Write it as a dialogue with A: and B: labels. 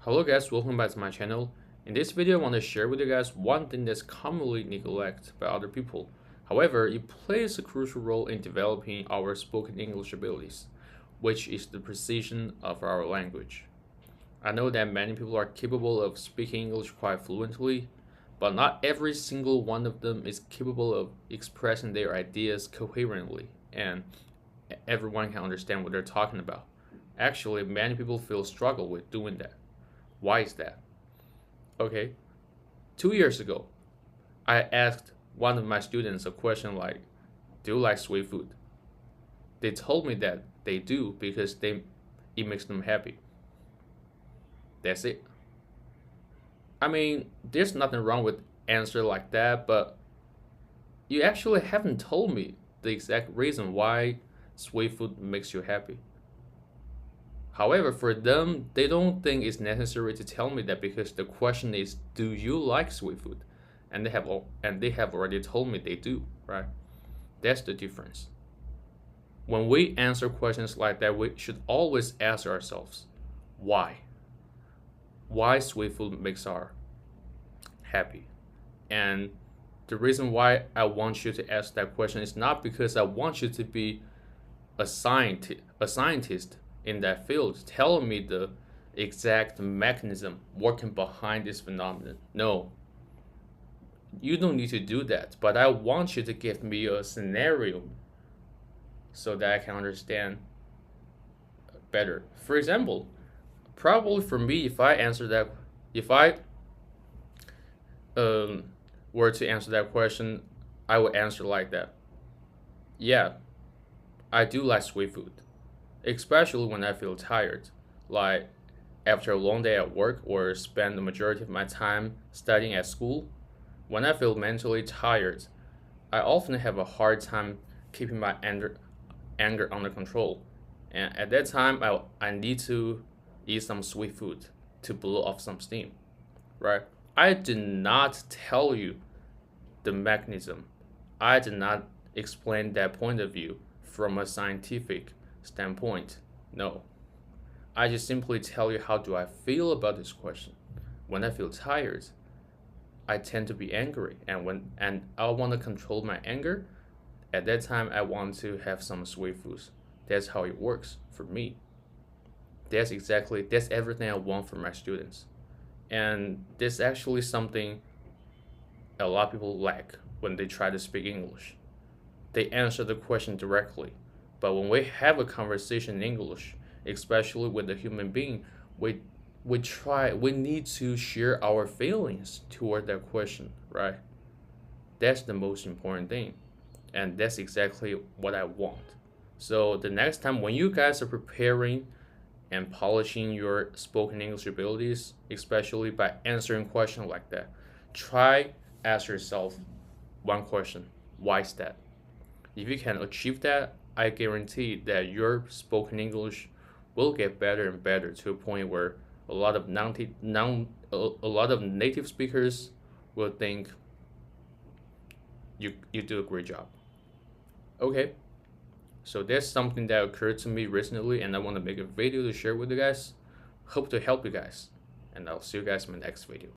A: Hello guys, welcome back to my channel. In this video, I want to share with you guys one thing that's commonly neglected by other people. However, it plays a crucial role in developing our spoken English abilities, which is the precision of our language. I know that many people are capable of speaking English quite fluently, but not every single one of them is capable of expressing their ideas coherently, and everyone can understand what they're talking about. Actually, many people feel struggle with doing that. Why is that? Okay, 2 years ago, I asked one of my students a question like, do you like sweet food? They told me that they do because it makes them happy. That's it. I mean, there's nothing wrong with answer like that, but you actually haven't told me the exact reason why sweet food makes you happy. However, for them, they don't think it's necessary to tell me that because the question is, do you like sweet food? And they have already told me they do, right? That's the difference. When we answer questions like that, we should always ask ourselves, why? Why sweet food makes us happy? And the reason why I want you to ask that question is not because I want you to be a scientist in that field telling me the exact mechanism working behind this phenomenon. No, you don't need to do that, but I want you to give me a scenario so that I can understand better. For example, probably for me, if I were to answer that question, I would answer like that. Yeah, I do like sweet food, especially when I feel tired, like after a long day at work or spend the majority of my time studying at school. When I feel mentally tired, I often have a hard time keeping my anger under control. And at that time, I need to eat some sweet food to blow off some steam, right? I did not tell you the mechanism. I did not explain that point of view from a scientific standpoint. No, I just simply tell you how do I feel about this question. When I feel tired, I tend to be angry, and I want to control my anger. At that time, I want to have some sweet foods. That's how it works for me. That's everything I want for my students, and that's actually something a lot of people lack when they try to speak English. They answer the question directly. But when we have a conversation in English, especially with a human being, we need to share our feelings toward that question, right? That's the most important thing. And that's exactly what I want. So the next time when you guys are preparing and polishing your spoken English abilities, especially by answering questions like that, try ask yourself one question. Why is that? If you can achieve that, I guarantee that your spoken English will get better and better to a point where a lot of native speakers will think you do a great job. Okay, so that's something that occurred to me recently, and I want to make a video to share with you guys. Hope to help you guys, and I'll see you guys in my next video.